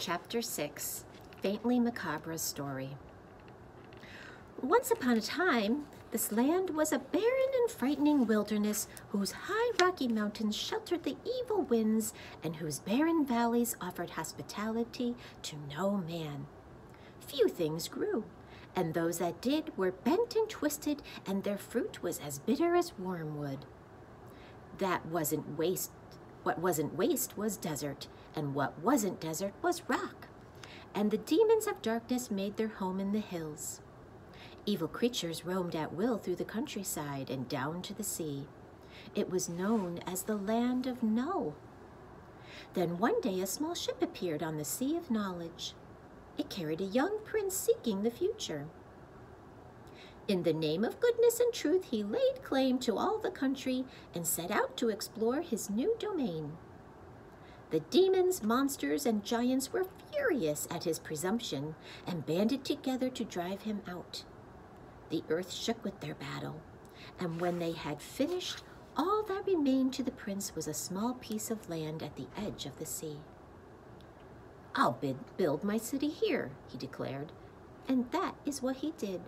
Chapter 6, Faintly Macabre's Story. Once upon a time, this land was a barren and frightening wilderness whose high rocky mountains sheltered the evil winds and whose barren valleys offered hospitality to no man. Few things grew, and those that did were bent and twisted, and their fruit was as bitter as wormwood. What wasn't waste was desert, and what wasn't desert was rock. And the demons of darkness made their home in the hills. Evil creatures roamed at will through the countryside and down to the sea. It was known as the Land of No. Then one day a small ship appeared on the Sea of Knowledge. It carried a young prince seeking the future. In the name of goodness and truth, he laid claim to all the country and set out to explore his new domain. The demons, monsters, and giants were furious at his presumption and banded together to drive him out. The earth shook with their battle, and when they had finished, all that remained to the prince was a small piece of land at the edge of the sea. "I'll build my city here," he declared, and that is what he did.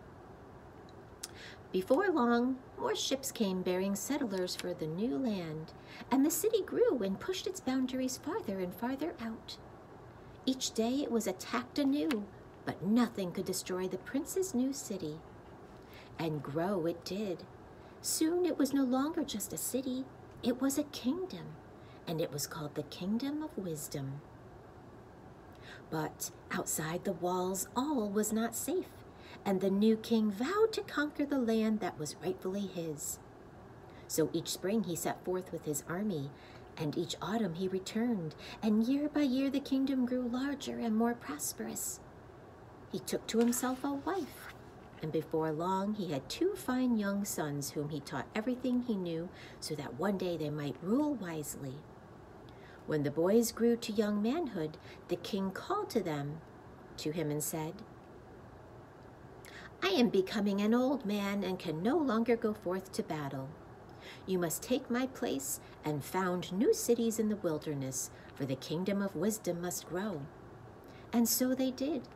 Before long, more ships came bearing settlers for the new land, and the city grew and pushed its boundaries farther and farther out. Each day it was attacked anew, but nothing could destroy the prince's new city. And grow it did. Soon it was no longer just a city, it was a kingdom, and it was called the Kingdom of Wisdom. But outside the walls, all was not safe, and the new king vowed to conquer the land that was rightfully his. So each spring he set forth with his army, and each autumn he returned, and year by year the kingdom grew larger and more prosperous. He took to himself a wife, and before long he had 2 fine young sons whom he taught everything he knew so that one day they might rule wisely. When the boys grew to young manhood, the king called to him and said, "I am becoming an old man and can no longer go forth to battle. You must take my place and found new cities in the wilderness, for the kingdom of wisdom must grow." And so they did.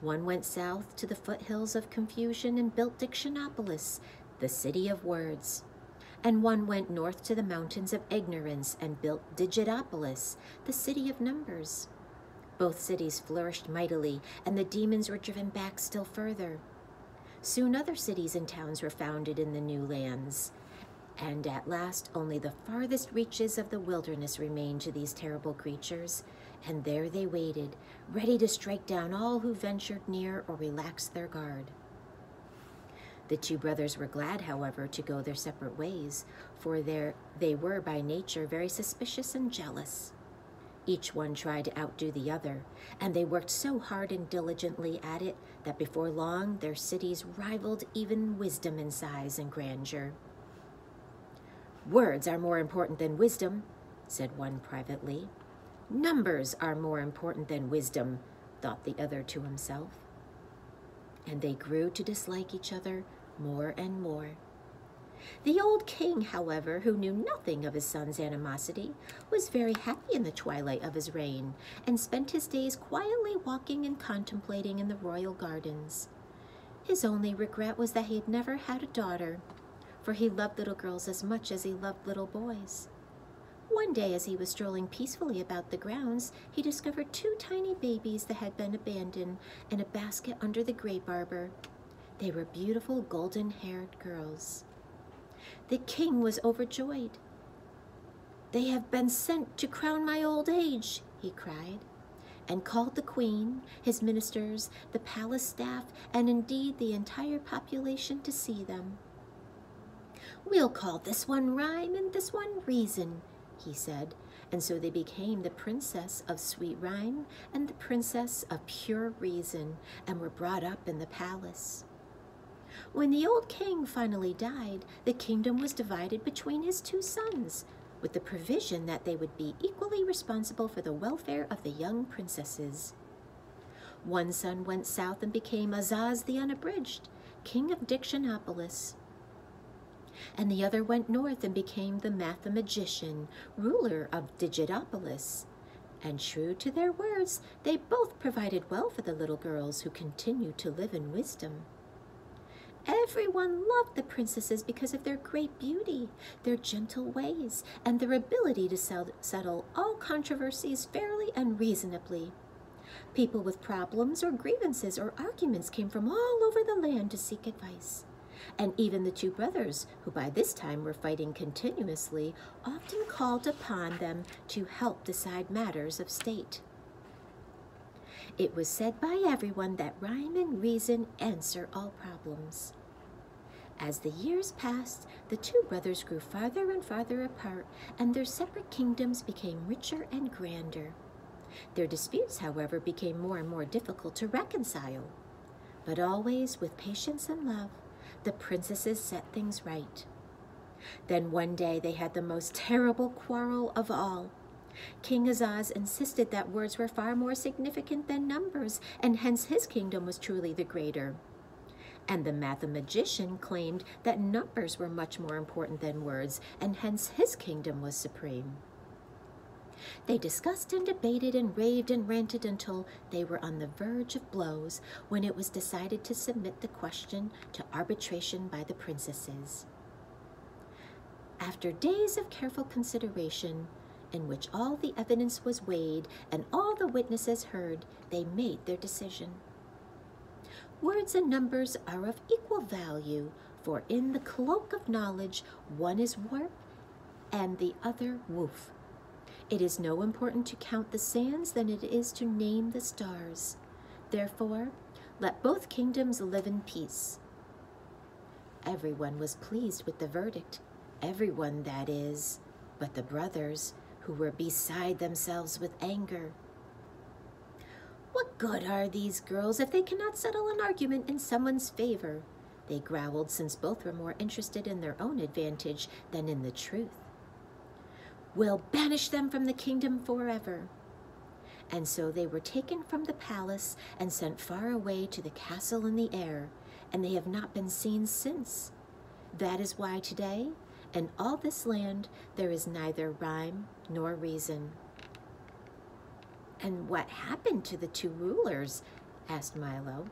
One went south to the foothills of confusion and built Dictionopolis, the city of words. And one went north to the mountains of ignorance and built Digitopolis, the city of numbers. Both cities flourished mightily, and the demons were driven back still further. Soon other cities and towns were founded in the new lands, and at last only the farthest reaches of the wilderness remained to these terrible creatures, and there they waited, ready to strike down all who ventured near or relaxed their guard. The 2 brothers were glad, however, to go their separate ways, for they were by nature very suspicious and jealous. Each one tried to outdo the other, and they worked so hard and diligently at it that before long their cities rivaled even wisdom in size and grandeur. "Words are more important than wisdom," said one privately. "Numbers are more important than wisdom," thought the other to himself. And they grew to dislike each other more and more. The old king, however, who knew nothing of his son's animosity, was very happy in the twilight of his reign, and spent his days quietly walking and contemplating in the royal gardens. His only regret was that he had never had a daughter, for he loved little girls as much as he loved little boys. One day, as he was strolling peacefully about the grounds, he discovered 2 tiny babies that had been abandoned in a basket under the grape arbor. They were beautiful golden-haired girls. The king was overjoyed. "They have been sent to crown my old age," he cried, and called the queen, his ministers, the palace staff, and indeed the entire population to see them. "We'll call this one Rhyme and this one Reason," he said, and so they became the Princess of Sweet Rhyme and the Princess of Pure Reason, and were brought up in the palace. When the old king finally died, the kingdom was divided between his 2 sons, with the provision that they would be equally responsible for the welfare of the young princesses. One son went south and became Azaz the Unabridged, king of Dictionopolis. And the other went north and became the Mathemagician, ruler of Digitopolis. And true to their words, they both provided well for the little girls who continued to live in wisdom. Everyone loved the princesses because of their great beauty, their gentle ways, and their ability to settle all controversies fairly and reasonably. People with problems or grievances or arguments came from all over the land to seek advice. And even the two brothers, who by this time were fighting continuously, often called upon them to help decide matters of state. It was said by everyone that rhyme and reason answer all problems. As the years passed, the two brothers grew farther and farther apart, and their separate kingdoms became richer and grander. Their disputes, however, became more and more difficult to reconcile. But always with patience and love, the princesses set things right. Then one day they had the most terrible quarrel of all. King Azaz insisted that words were far more significant than numbers, and hence his kingdom was truly the greater. And the mathematician claimed that numbers were much more important than words, and hence his kingdom was supreme. They discussed and debated and raved and ranted until they were on the verge of blows, when it was decided to submit the question to arbitration by the princesses. After days of careful consideration, in which all the evidence was weighed and all the witnesses heard, they made their decision. Words and numbers are of equal value, for in the cloak of knowledge one is warp and the other woof. It is no important to count the sands than it is to name the stars. Therefore, let both kingdoms live in peace. Everyone was pleased with the verdict. Everyone, that is, but the brothers, who were beside themselves with anger. What good are these girls if they cannot settle an argument in someone's favor? They growled, since both were more interested in their own advantage than in the truth. We'll banish them from the kingdom forever. And so they were taken from the palace and sent far away to the castle in the air, and they have not been seen since. That is why today, in all this land, there is neither rhyme nor reason. And what happened to the two rulers? Asked Milo.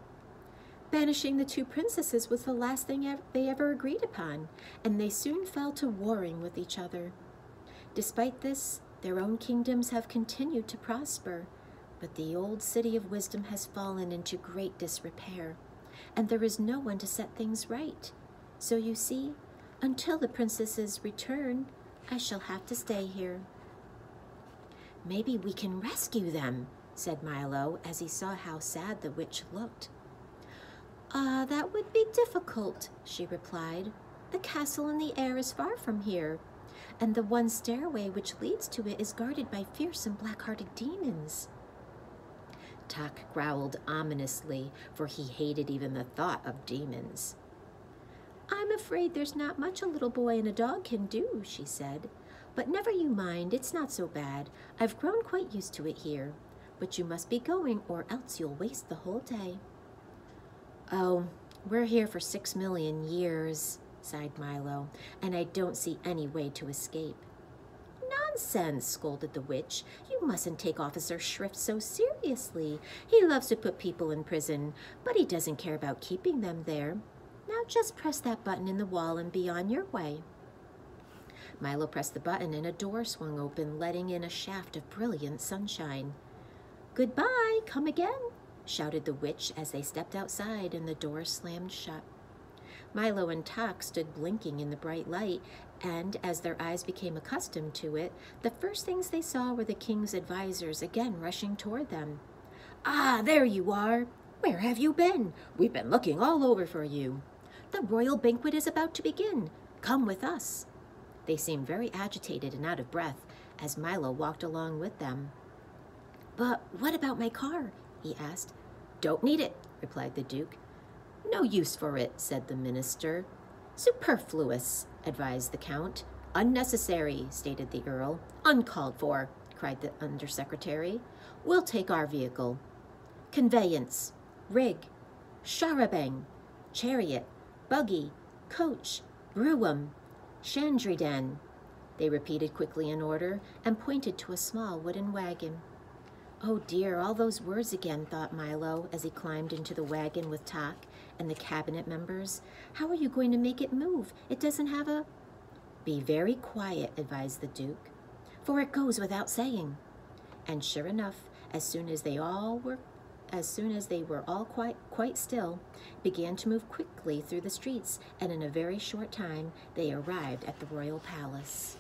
Banishing the two princesses was the last thing they ever agreed upon, and they soon fell to warring with each other. Despite this, their own kingdoms have continued to prosper, but the old city of wisdom has fallen into great disrepair, and there is no one to set things right. So you see, until the princesses return, I shall have to stay here. Maybe we can rescue them, said Milo, as he saw how sad the witch looked. That would be difficult, she replied. The castle in the air is far from here, and the one stairway which leads to it is guarded by fierce and black-hearted demons. Tak growled ominously, for he hated even the thought of demons. I'm afraid there's not much a little boy and a dog can do, she said. But never you mind, it's not so bad. I've grown quite used to it here. But you must be going, or else you'll waste the whole day. Oh, we're here for 6 million years, sighed Milo, and I don't see any way to escape. Nonsense, scolded the witch. You mustn't take Officer Shrift so seriously. He loves to put people in prison, but he doesn't care about keeping them there. Now just press that button in the wall and be on your way. Milo pressed the button and a door swung open, letting in a shaft of brilliant sunshine. Goodbye, come again, shouted the witch as they stepped outside and the door slammed shut. Milo and Tak stood blinking in the bright light, and as their eyes became accustomed to it, the first things they saw were the king's advisors again rushing toward them. Ah, there you are! Where have you been? We've been looking all over for you. The royal banquet is about to begin. Come with us. They seemed very agitated and out of breath as Milo walked along with them. But what about my car? He asked. Don't need it, replied the Duke. No use for it, said the minister. Superfluous, advised the Count. Unnecessary, stated the Earl. Uncalled for, cried the Undersecretary. We'll take our vehicle. Conveyance, rig, charabang, chariot, buggy, coach, brougham, Chandridan, they repeated quickly in order and pointed to a small wooden wagon. Oh dear, all those words again, thought Milo as he climbed into the wagon with Tock and the cabinet members. How are you going to make it move? It doesn't have a... Be very quiet, advised the Duke, for it goes without saying. And sure enough, as soon as they were all quite still, began to move quickly through the streets, and in a very short time they arrived at the royal palace.